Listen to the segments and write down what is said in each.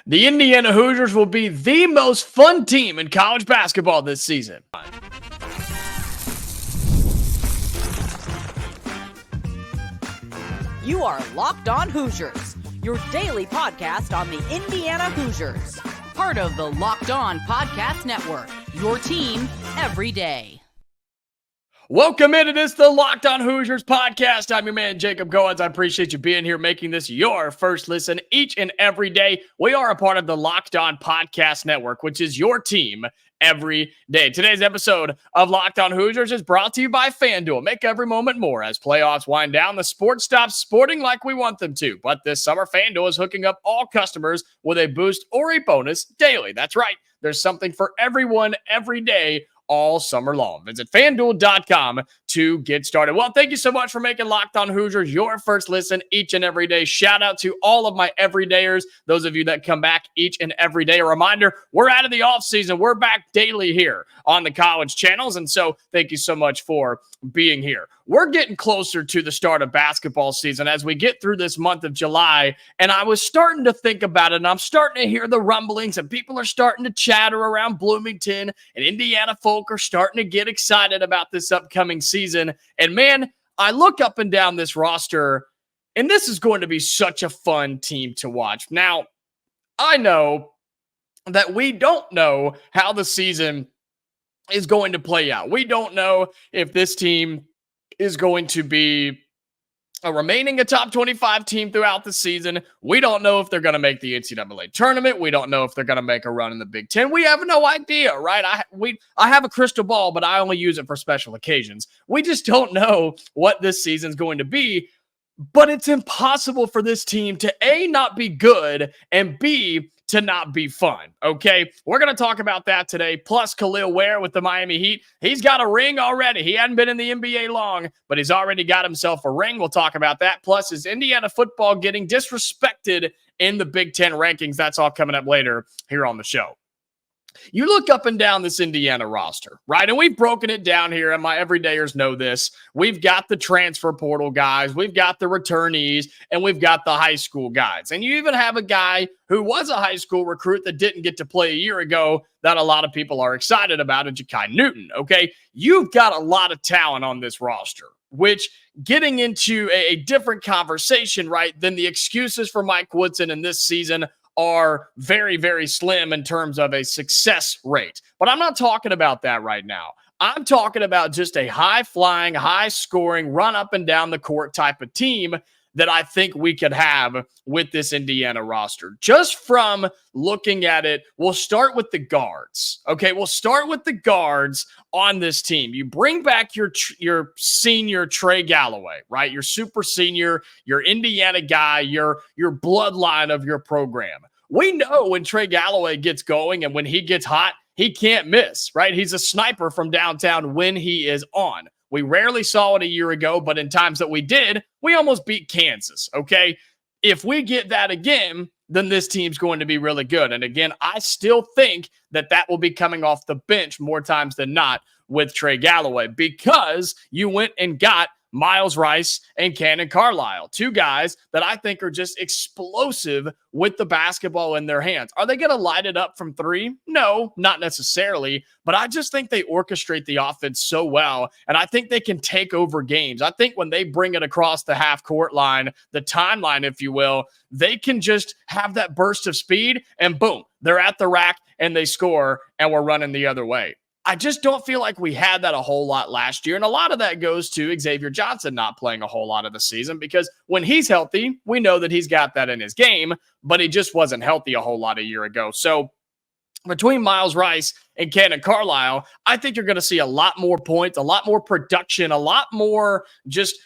The Indiana Hoosiers will be the most fun team in college basketball this season. You are Locked On Hoosiers, your daily podcast on the Indiana Hoosiers. Part of the Locked On Podcast Network, your team every day. Welcome in. It is the Locked On Hoosiers podcast. I'm your man, Jacob Goins. I appreciate you being here, making this your first listen each and every day. We are a part of the Locked On Podcast Network, which is your team every day. Today's episode of Locked On Hoosiers is brought to you by FanDuel. Make every moment more. As playoffs wind down, the sport stops sporting like we want them to. But this summer, FanDuel is hooking up all customers with a boost or a bonus daily. That's right. There's something for everyone every day, all summer long. Visit FanDuel.com to get started. Well, thank you so much for making Locked On Hoosiers your first listen each and every day. Shout out to all of my everydayers, those of you that come back each and every day. A reminder, we're out of the offseason. We're back daily here on the college channels, and so thank you so much for being here. We're getting closer to the start of basketball season as we get through this month of July, and I was starting to think about it, and I'm starting to hear the rumblings, and people are starting to chatter around Bloomington, and Indiana folk are starting to get excited about this upcoming season. And man, I look up and down this roster, and this is going to be such a fun team to watch. Now, I know that we don't know how the season is going to play out. We don't know if this team is going to be remaining a top 25 team throughout the season. We don't know if they're going to make the NCAA tournament. We don't know if they're going to make a run in the Big Ten. We have no idea, right? I have a crystal ball, but I only use it for special occasions. We just don't know what this season's going to be, but it's impossible for this team to A, not be good, and B, to not be fun, okay? We're going to talk about that today. Plus, Kel'el Ware with the Miami Heat. He's got a ring already. He hadn't been in the NBA long, but he's already got himself a ring. We'll talk about that. Plus, is Indiana football getting disrespected in the Big Ten rankings? That's all coming up later here on the show. You look up and down this Indiana roster, right? And we've broken it down here, and my everydayers know this. We've got the transfer portal guys, we've got the returnees, and we've got the high school guys. And you even have a guy who was a high school recruit that didn't get to play a year ago that a lot of people are excited about, and Ja'Kai Newton, okay? You've got a lot of talent on this roster, which getting into a different conversation, right, than the excuses for Mike Woodson in this season are very, very slim in terms of a success rate. But I'm not talking about that right now. I'm talking about just a high-flying, high-scoring, run up and down the court type of team that I think we could have with this Indiana roster. Just from looking at it, we'll start with the guards. Okay, we'll start with the guards on this team. You bring back your senior Trey Galloway, right? Your super senior, your Indiana guy, your bloodline of your program. We know when Trey Galloway gets going and when he gets hot, he can't miss, right? He's a sniper from downtown when he is on. We rarely saw it a year ago, but in times that we did, we almost beat Kansas, okay? If we get that again, then this team's going to be really good. And again, I still think that will be coming off the bench more times than not with Trey Galloway because you went and got Myles Rice and Kanaan Carlyle, two guys that I think are just explosive with the basketball in their hands. Are they going to light it up from three? No, not necessarily, but I just think they orchestrate the offense so well, and I think they can take over games. I think when they bring it across the half-court line, the timeline, if you will, they can just have that burst of speed, and boom, they're at the rack, and they score, and we're running the other way. I just don't feel like we had that a whole lot last year. And a lot of that goes to Xavier Johnson not playing a whole lot of the season because when he's healthy, we know that he's got that in his game, but he just wasn't healthy a whole lot a year ago. So between Myles Rice and Kanaan Carlyle, I think you're going to see a lot more points, a lot more production, a lot more just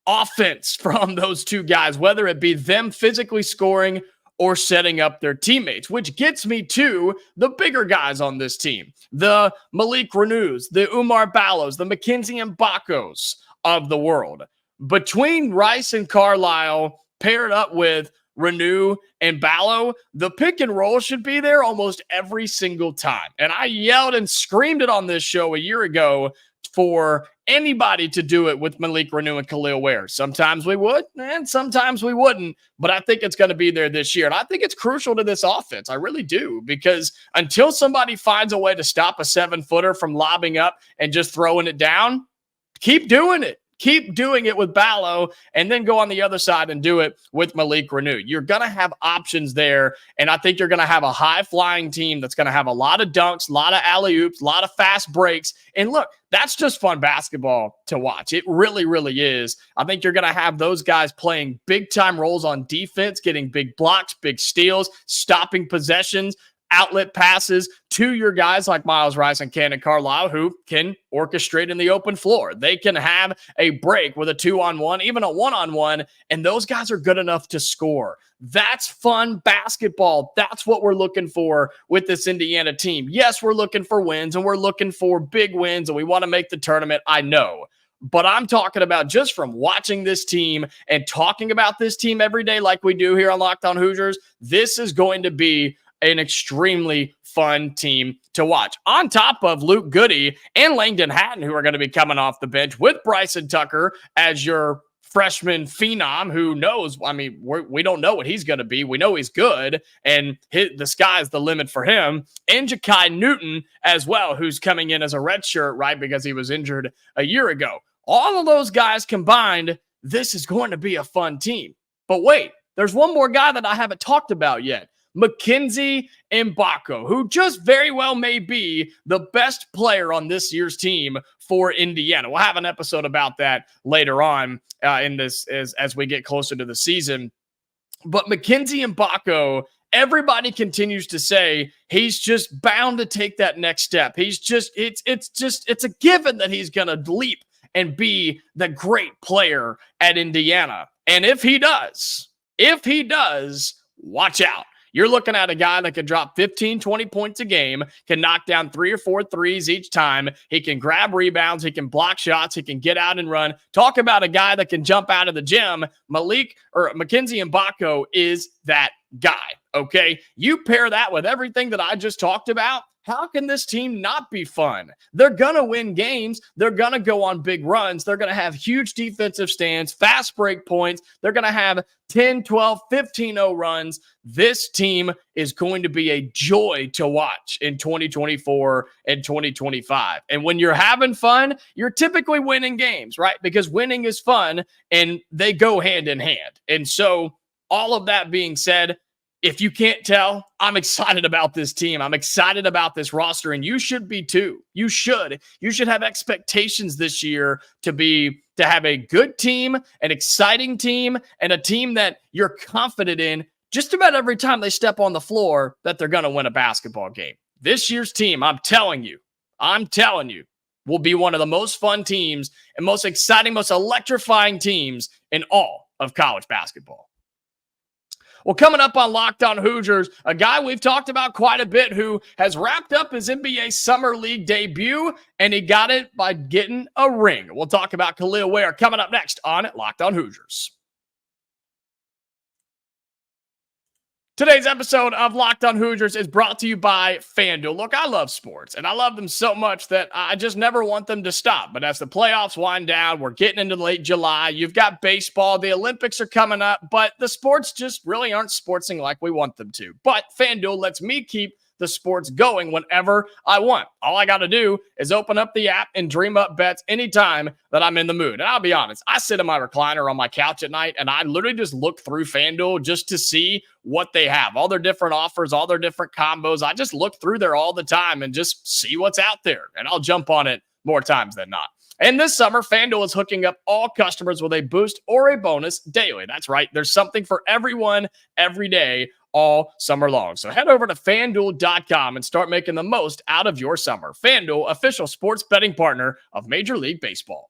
offense from those two guys, whether it be them physically scoring or setting up their teammates, which gets me to the bigger guys on this team. The Malik Reneaus, the Oumar Ballos, the Mackenzie Mgbakos of the world. Between Rice and Carlyle, paired up with Reneau and Ballo, the pick and roll should be there almost every single time. And I yelled and screamed it on this show a year ago for anybody to do it with Malik, Reneau, and Kel'el Ware. Sometimes we would, and sometimes we wouldn't. But I think it's going to be there this year. And I think it's crucial to this offense. I really do. Because until somebody finds a way to stop a 7-footer from lobbing up and just throwing it down, keep doing it. Keep doing it with Ballo, and then go on the other side and do it with Malik Reneau. You're going to have options there, and I think you're going to have a high-flying team that's going to have a lot of dunks, a lot of alley-oops, a lot of fast breaks. And look, that's just fun basketball to watch. It really, really is. I think you're going to have those guys playing big-time roles on defense, getting big blocks, big steals, stopping possessions, outlet passes to your guys like Myles Rice and Kanaan Carlyle, who can orchestrate in the open floor. They can have a break with a 2-on-1, even a 1-on-1, and those guys are good enough to score. That's fun basketball. That's what we're looking for with this Indiana team. Yes, we're looking for wins, and we're looking for big wins, and we want to make the tournament, I know. But I'm talking about just from watching this team and talking about this team every day like we do here on Locked On Hoosiers, this is going to be an extremely fun team to watch. On top of Luke Goody and Langdon Hatton, who are going to be coming off the bench with Bryson Tucker as your freshman phenom, who knows, I mean, we don't know what he's going to be. We know he's good, and the sky's the limit for him. And Ja'Kai Newton as well, who's coming in as a redshirt, right, because he was injured a year ago. All of those guys combined, this is going to be a fun team. But wait, there's one more guy that I haven't talked about yet. Mackenzie Mgbako, who just very well may be the best player on this year's team for Indiana. We'll have an episode about that later on in this as we get closer to the season. But Mackenzie Mgbako, everybody continues to say he's just bound to take that next step. It's a given that he's going to leap and be the great player at Indiana. And if he does, watch out. You're looking at a guy that can drop 15, 20 points a game, can knock down 3 or 4 threes each time. He can grab rebounds. He can block shots. He can get out and run. Talk about a guy that can jump out of the gym. Mackenzie Mgbako is that guy, okay? You pair that with everything that I just talked about, how can this team not be fun? They're going to win games. They're going to go on big runs. They're going to have huge defensive stands, fast break points. They're going to have 10, 12, 15-0 runs. This team is going to be a joy to watch in 2024 and 2025. And when you're having fun, you're typically winning games, right? Because winning is fun, and they go hand in hand. And so all of that being said, if you can't tell, I'm excited about this team. I'm excited about this roster, and you should be too. You should have expectations this year to have a good team, an exciting team, and a team that you're confident in just about every time they step on the floor that they're going to win a basketball game. This year's team, I'm telling you, will be one of the most fun teams and most exciting, most electrifying teams in all of college basketball. Well, coming up on Locked On Hoosiers, a guy we've talked about quite a bit who has wrapped up his NBA Summer League debut, and he got it by getting a ring. We'll talk about Kel'el Ware coming up next on Locked On Hoosiers. Today's episode of Locked On Hoosiers is brought to you by FanDuel. Look, I love sports, and I love them so much that I just never want them to stop. But as the playoffs wind down, we're getting into late July. You've got baseball. The Olympics are coming up, but the sports just really aren't sportsing like we want them to. But FanDuel lets me keep the sports going whenever I want. All I got to do is open up the app and dream up bets anytime that I'm in the mood. And I'll be honest, I sit in my recliner on my couch at night and I literally just look through FanDuel just to see what they have, all their different offers, all their different combos. I just look through there all the time and just see what's out there, and I'll jump on it more times than not. And this summer, FanDuel is hooking up all customers with a boost or a bonus daily. That's right. There's something for everyone every day all summer long. So head over to FanDuel.com and start making the most out of your summer. FanDuel, official sports betting partner of Major League Baseball.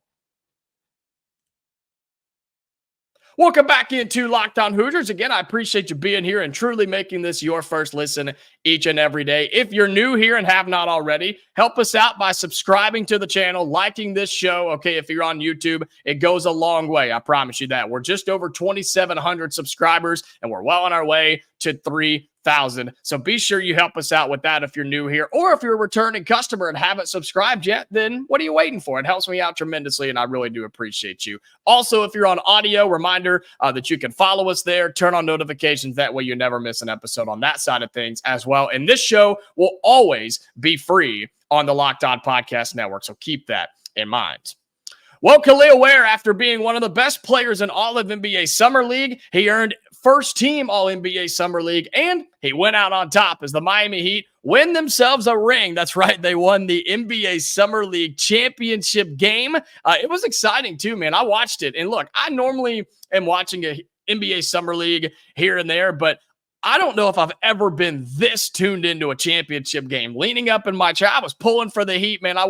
Welcome back into Locked On Hoosiers. Again, I appreciate you being here and truly making this your first listen each and every day. If you're new here and have not already, help us out by subscribing to the channel, liking this show. Okay, if you're on YouTube, it goes a long way. I promise you that. We're just over 2,700 subscribers, and we're well on our way to 3,000. So be sure you help us out with that if you're new here, or if you're a returning customer and haven't subscribed yet, then what are you waiting for? It helps me out tremendously, and I really do appreciate you. Also, if you're on audio, reminder that you can follow us there, turn on notifications. That way you never miss an episode on that side of things as well. And this show will always be free on the Locked On Podcast Network, so keep that in mind. Well, Kel'el Ware, after being one of the best players in all of NBA Summer League, he earned first team All-NBA Summer League, and he went out on top as the Miami Heat win themselves a ring. That's right, they won the NBA Summer League championship game. It was exciting too, man. I watched it, and look, I normally am watching a NBA Summer League here and there, but I don't know if I've ever been this tuned into a championship game. Leaning up in my chair, I was pulling for the Heat, man. I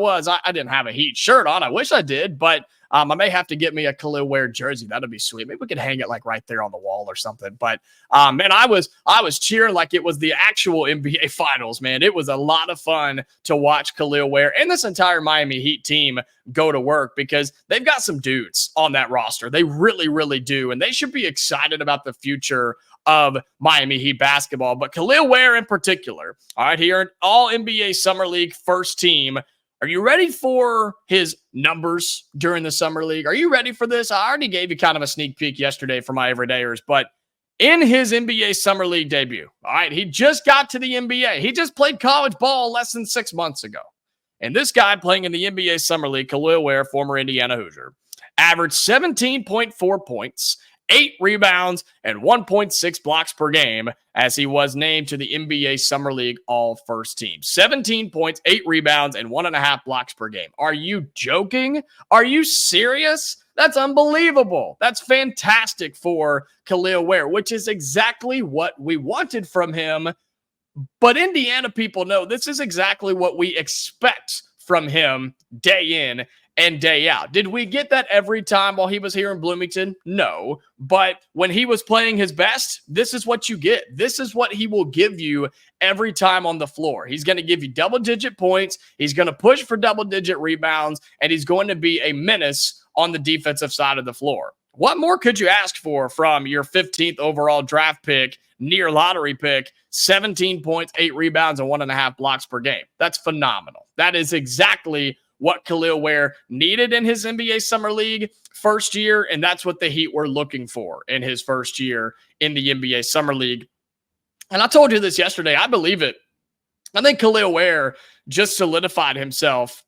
didn't have a Heat shirt on. I wish I did, but I may have to get me a Kel'el Ware jersey. That'd be sweet. Maybe we could hang it like right there on the wall or something. But man, I was cheering like it was the actual NBA Finals, man. It was a lot of fun to watch Kel'el Ware and this entire Miami Heat team go to work, because they've got some dudes on that roster. They really, really do, and they should be excited about the future of Miami Heat basketball. But Kel'el Ware in particular, all right, he earned All NBA Summer League first team. Are you ready for his numbers during the Summer League? Are you ready for this? I already gave you kind of a sneak peek yesterday for my everydayers, but in his NBA Summer League debut, all right, he just got to the NBA. He just played college ball less than 6 months ago. And this guy playing in the NBA Summer League, Kel'el Ware, former Indiana Hoosier, averaged 17.4 points, 8 rebounds, and 1.6 blocks per game as he was named to the NBA Summer League All-First Team. 17 points, 8 rebounds, and 1.5 blocks per game. Are you joking? Are you serious? That's unbelievable. That's fantastic for Kel'el Ware, which is exactly what we wanted from him. But Indiana people know this is exactly what we expect from him day in and day out. Did we get that every time while he was here in Bloomington? No. But when he was playing his best, this is what you get. This is what he will give you every time on the floor. He's going to give you double-digit points. He's going to push for double-digit rebounds, and he's going to be a menace on the defensive side of the floor. What more could you ask for from your 15th overall draft pick, near lottery pick? 17 points, 8 rebounds, and 1.5 blocks per game. That's phenomenal. That is exactly what Kel'el Ware needed in his NBA Summer League first year, and that's what the Heat were looking for in his first year in the NBA Summer League. And I told you this yesterday. I believe it. I think Kel'el Ware just solidified himself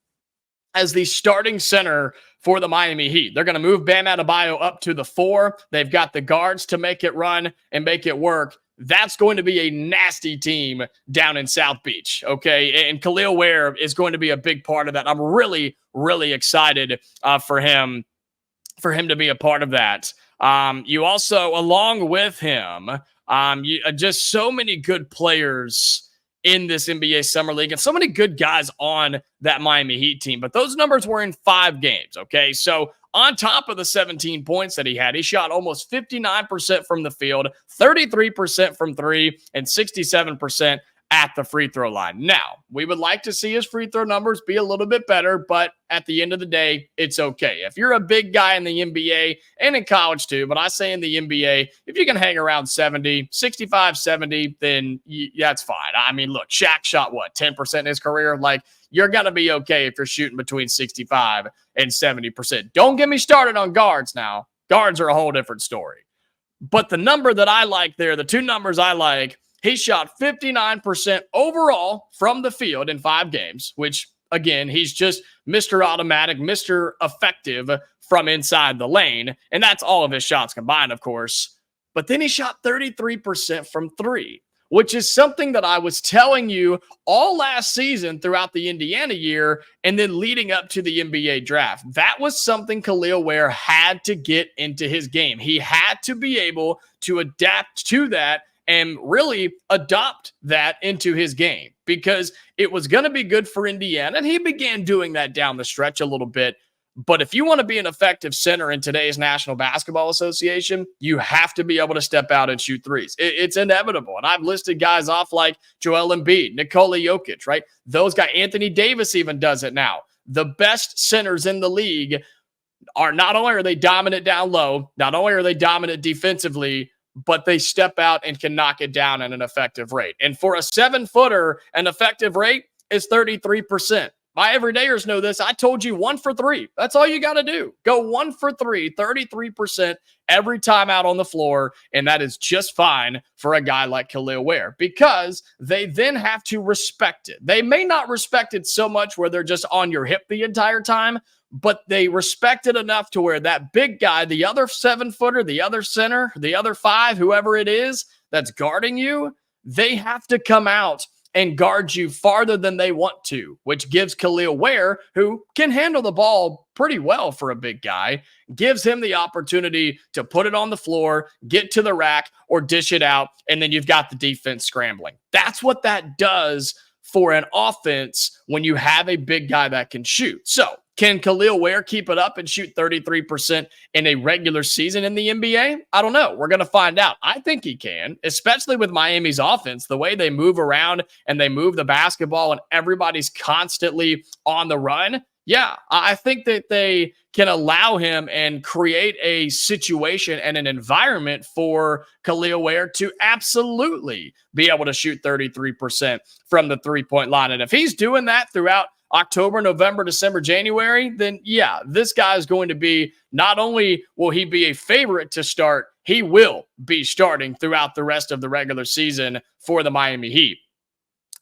as the starting center for the Miami Heat. They're going to move Bam Adebayo up to the 4. They've got the guards to make it run and make it work. That's going to be a nasty team down in South Beach, okay? And Kel'el Ware is going to be a big part of that. I'm really, really excited for him to be a part of that. You also, along with him, just so many good players in this NBA Summer League and so many good guys on that Miami Heat team. But those numbers were in 5 games, okay? So on top of the 17 points that he had, he shot almost 59% from the field, 33% from 3, and 67% at the free throw line. Now, we would like to see his free throw numbers be a little bit better, but at the end of the day, it's okay. If you're a big guy in the NBA and in college too, but I say in the NBA, if you can hang around 65, 70, then that's fine. I mean, look, Shaq shot 10% in his career? Like, you're going to be okay if you're shooting between 65 and 70%. Don't get me started on guards now. Guards are a whole different story. But the number that I like there, the 2 numbers I like, he shot 59% overall from the field in 5 games, which, again, he's just Mr. Automatic, Mr. Effective from inside the lane. And that's all of his shots combined, of course. But then he shot 33% from 3, which is something that I was telling you all last season throughout the Indiana year and then leading up to the NBA draft. That was something Kel'el Ware had to get into his game. He had to be able to adapt to that and really adopt that into his game, because it was going to be good for Indiana. And he began doing that down the stretch a little bit. But if you want to be an effective center in today's National Basketball Association, you have to be able to step out and shoot threes. It's inevitable. And I've listed guys off like Joel Embiid, Nikola Jokic, right? Those guys, Anthony Davis even does it now. The best centers in the league are not only are they dominant down low, not only are they dominant defensively, but they step out and can knock it down at an effective rate. And for a 7-footer, an effective rate is 33%. My everydayers know this. I told you 1 for 3. That's all you got to do. Go 1 for 3, 33% every time out on the floor. And that is just fine for a guy like Kel'el Ware, because they then have to respect it. They may not respect it so much where they're just on your hip the entire time, but they respect it enough to where that big guy, the other 7-footer, the other center, the other 5, whoever it is that's guarding you, they have to come out and guard you farther than they want to, which gives Kel'el Ware, who can handle the ball pretty well for a big guy, gives him the opportunity to put it on the floor, get to the rack, or dish it out, and then you've got the defense scrambling. That's what that does for an offense when you have a big guy that can shoot. So, can Kel'el Ware keep it up and shoot 33% in a regular season in the NBA? I don't know. We're going to find out. I think he can, especially with Miami's offense, the way they move around and they move the basketball and everybody's constantly on the run. Yeah, I think that they can allow him and create a situation and an environment for Kel'el Ware to absolutely be able to shoot 33% from the three-point line. And if he's doing that throughout October, November, December, January, then yeah, this guy is going to be, not only will he be a favorite to start, he will be starting throughout the rest of the regular season for the Miami Heat.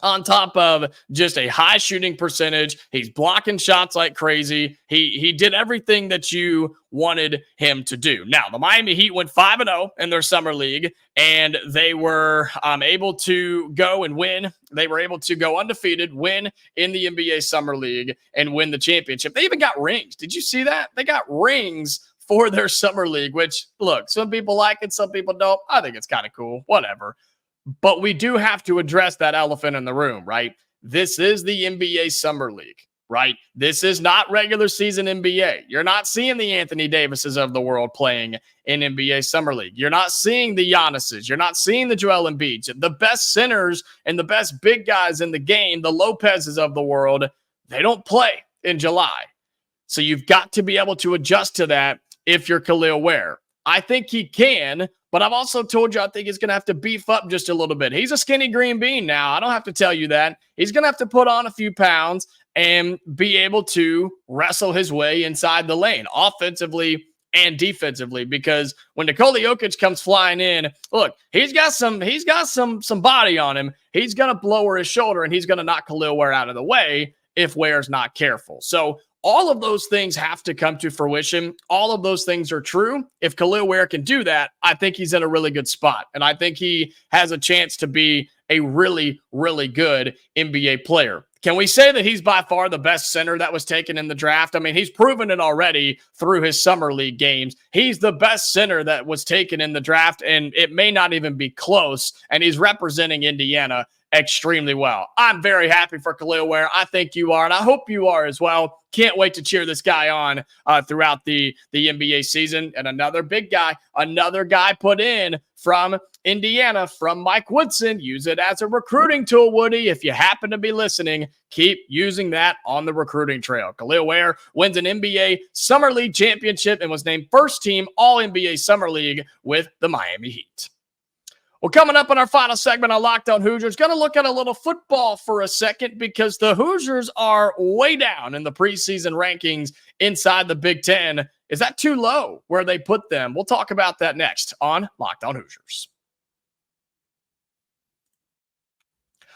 On top of just a high shooting percentage, he's blocking shots like crazy. He did everything that you wanted him to do. Now, the Miami Heat went 5-0 in their summer league, and they were able to go and win. They were able to go undefeated, win in the NBA Summer League, and win the championship. They even got rings. Did you see that? They got rings for their summer league, which, look, some people like it, some people don't. I think it's kind of cool. Whatever. But we do have to address that elephant in the room, right? This is the NBA Summer League, right? This is not regular season NBA. You're not seeing the Anthony Davises of the world playing in NBA Summer League. You're not seeing the Giannis's. You're not seeing the Joel Embiid's. The best centers and the best big guys in the game, the Lopez's of the world, they don't play in July. So you've got to be able to adjust to that if you're Kel'el Ware. I think he can, but I've also told you I think he's going to have to beef up just a little bit. He's a skinny green bean now. I don't have to tell you that. He's going to have to put on a few pounds and be able to wrestle his way inside the lane, offensively and defensively, because when Nikola Jokic comes flying in, look, he's got some body on him. He's going to lower his shoulder, and he's going to knock Kel'el Ware out of the way if Ware's not careful. So all of those things have to come to fruition. All of those things are true. If Kel'el Ware can do that, I think he's in a really good spot. And I think he has a chance to be a really, really good NBA player. Can we say that he's by far the best center that was taken in the draft? I mean, he's proven it already through his summer league games. He's the best center that was taken in the draft, and it may not even be close. And he's representing Indiana extremely well. I'm very happy for Kel'el Ware. I think you are, and I hope you are as well. Can't wait to cheer this guy on throughout the NBA season. And another big guy, another guy put in from Indiana, from Mike Woodson. Use it as a recruiting tool, Woody. If you happen to be listening, keep using that on the recruiting trail. Kel'el Ware wins an NBA Summer League championship and was named first team All-NBA Summer League with the Miami Heat. Well, coming up in our final segment on Locked On Hoosiers, going to look at a little football for a second, because the Hoosiers are way down in the preseason rankings inside the Big Ten. Is that too low where they put them? We'll talk about that next on Locked On Hoosiers.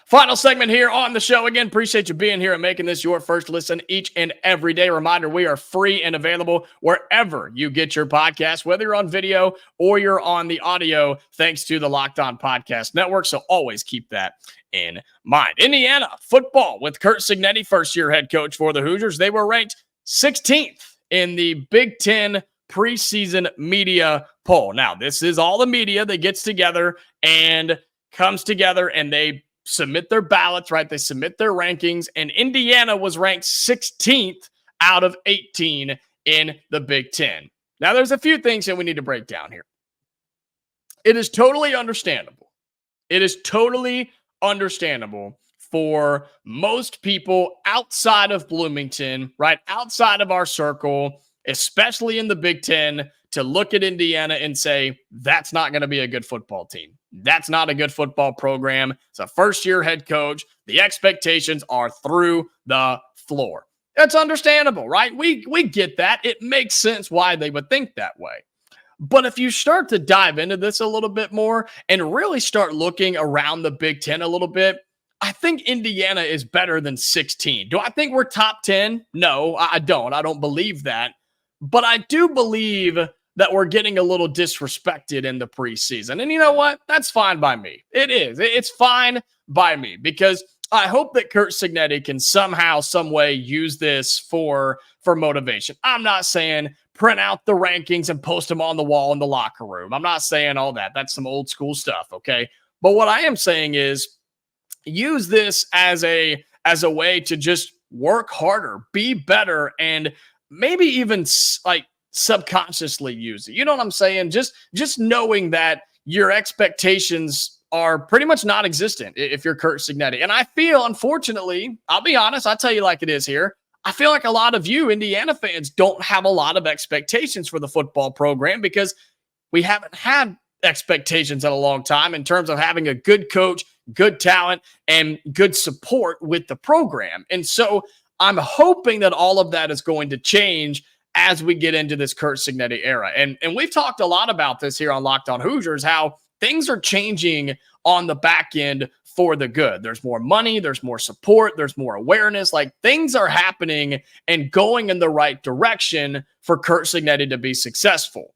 Final segment here on the show. Again, appreciate you being here and making this your first listen each and every day. Reminder, we are free and available wherever you get your podcast, whether you're on video or you're on the audio, thanks to the Locked On Podcast Network. So always keep that in mind. Indiana football with Curt Cignetti, first-year head coach for the Hoosiers. They were ranked 16th in the Big Ten preseason media poll. Now, this is all the media that gets together and comes together, and they submit their ballots, right? They submit their rankings, and Indiana was ranked 16th out of 18 in the Big Ten. Now, there's a few things that we need to break down here. It is totally understandable. It is totally understandable for most people outside of Bloomington, right? Outside of our circle, especially in the Big Ten, to look at Indiana and say, that's not going to be a good football team. That's not a good football program. It's a first-year head coach. The expectations are through the floor. That's understandable, right? We get that. It makes sense why they would think that way. But if you start to dive into this a little bit more and really start looking around the Big Ten a little bit, I think Indiana is better than 16. Do I think we're top 10? No, I don't. I don't believe that. But I do believe that we're getting a little disrespected in the preseason. And you know what? That's fine by me. It is. It's fine by me because I hope that Curt Cignetti can somehow, some way use this for motivation. I'm not saying print out the rankings and post them on the wall in the locker room. I'm not saying all that. That's some old school stuff, okay? But what I am saying is use this as a way to just work harder, be better, and maybe even like subconsciously use it. You know what I'm saying? Just knowing that your expectations are pretty much non-existent if you're Curt Cignetti. And I feel, unfortunately, I'll be honest, I'll tell you like it is here, I feel like a lot of you Indiana fans don't have a lot of expectations for the football program because we haven't had expectations in a long time in terms of having a good coach, good talent, and good support with the program. And so I'm hoping that all of that is going to change as we get into this Curt Cignetti era. And we've talked a lot about this here on Locked On Hoosiers, how things are changing on the back end for the good. There's more money, there's more support, there's more awareness. Like things are happening and going in the right direction for Curt Cignetti to be successful.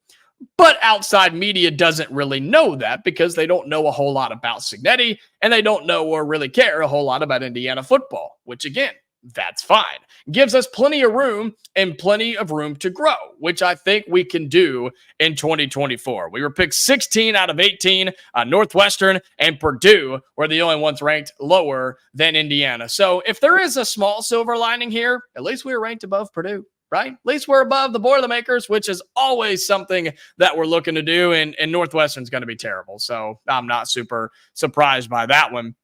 But outside media doesn't really know that because they don't know a whole lot about Cignetti and they don't know or really care a whole lot about Indiana football, which again, that's fine. Gives us plenty of room to grow, which I think we can do in 2024. We were picked 16 out of 18. Northwestern and Purdue were the only ones ranked lower than Indiana. So if there is a small silver lining here, at least we were ranked above Purdue, right? At least we're above the Boilermakers, which is always something that we're looking to do. And Northwestern's going to be terrible. So I'm not super surprised by that one.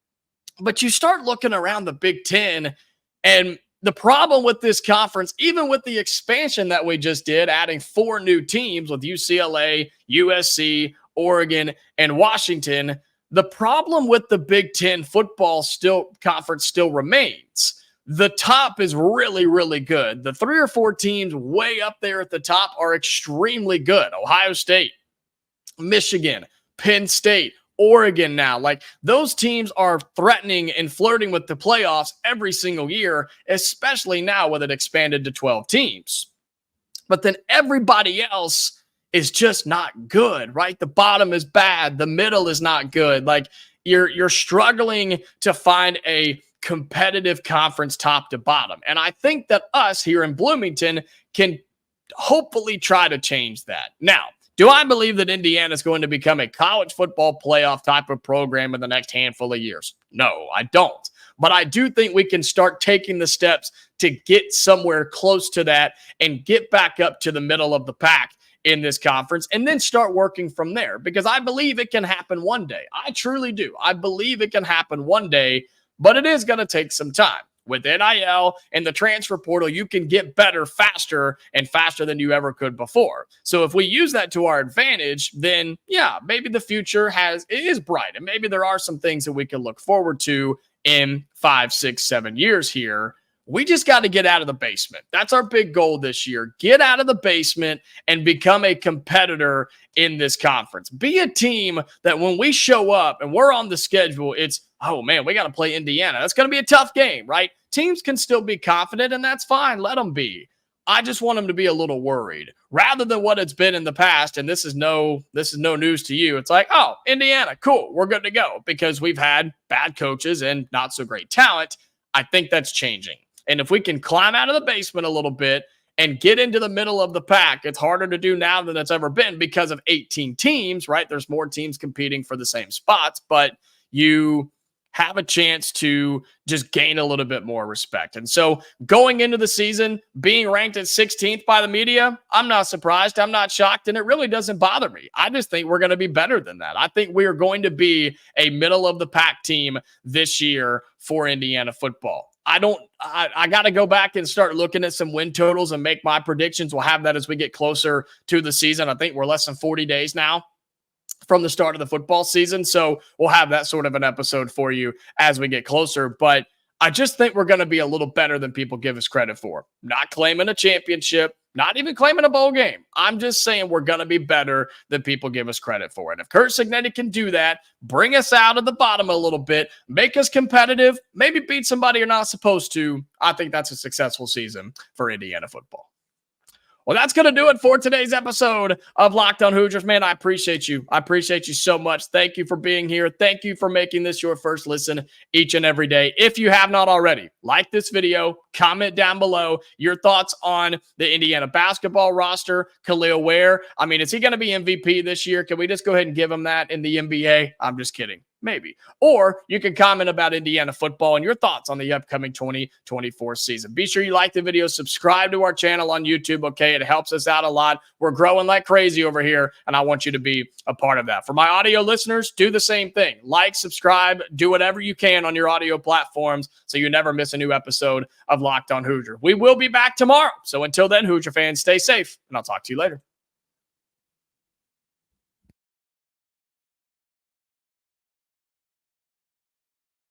But you start looking around the Big Ten, and the problem with this conference, even with the expansion that we just did, adding 4 new teams with UCLA, USC, Oregon, and Washington, the problem with the Big Ten football conference still remains. The top is really, really good. The 3 or 4 teams way up there at the top are extremely good. Ohio State, Michigan, Penn State, Oregon now, like those teams are threatening and flirting with the playoffs every single year, especially now with it expanded to 12 teams. But then everybody else is just not good, right? The bottom is bad. The middle is not good. Like you're struggling to find a competitive conference top to bottom. And I think that us here in Bloomington can hopefully try to change that. Now, do I believe that Indiana is going to become a college football playoff type of program in the next handful of years? No, I don't. But I do think we can start taking the steps to get somewhere close to that and get back up to the middle of the pack in this conference and then start working from there because I believe it can happen one day. I truly do. I believe it can happen one day, but it is going to take some time. With NIL and the transfer portal, you can get better faster and faster than you ever could before. So if we use that to our advantage, then yeah, maybe the future is bright. And maybe there are some things that we can look forward to in 5, 6, 7 years here. We just got to get out of the basement. That's our big goal this year. Get out of the basement and become a competitor in this conference. Be a team that when we show up and we're on the schedule, it's, oh man, we got to play Indiana. That's going to be a tough game, right? Teams can still be confident and that's fine. Let them be. I just want them to be a little worried rather than what it's been in the past. And this is no news to you. It's like, oh, Indiana, cool. We're good to go because we've had bad coaches and not so great talent. I think that's changing. And if we can climb out of the basement a little bit and get into the middle of the pack, it's harder to do now than it's ever been because of 18 teams, right? There's more teams competing for the same spots, but you have a chance to just gain a little bit more respect. And so going into the season, being ranked at 16th by the media, I'm not surprised. I'm not shocked. And it really doesn't bother me. I just think we're going to be better than that. I think we are going to be a middle of the pack team this year for Indiana football. I got to go back and start looking at some win totals and make my predictions. We'll have that as we get closer to the season. I think we're less than 40 days now from the start of the football season. So we'll have that sort of an episode for you as we get closer. But I just think we're going to be a little better than people give us credit for. Not claiming a championship, not even claiming a bowl game. I'm just saying we're going to be better than people give us credit for. And if Curt Cignetti can do that, bring us out of the bottom a little bit, make us competitive, maybe beat somebody you're not supposed to, I think that's a successful season for Indiana football. Well, that's going to do it for today's episode of Locked On Hoosiers. Man, I appreciate you. I appreciate you so much. Thank you for being here. Thank you for making this your first listen each and every day. If you have not already, like this video, comment down below your thoughts on the Indiana basketball roster, Kel'el Ware. I mean, is he going to be MVP this year? Can we just go ahead and give him that in the NBA? I'm just kidding. Maybe. Or you can comment about Indiana football and your thoughts on the upcoming 2024 season. Be sure you like the video, subscribe to our channel on YouTube, okay? It helps us out a lot. We're growing like crazy over here, and I want you to be a part of that. For my audio listeners, do the same thing. Like, subscribe, do whatever you can on your audio platforms so you never miss a new episode of Locked On Hoosier. We will be back tomorrow. So until then, Hoosier fans, stay safe, and I'll talk to you later.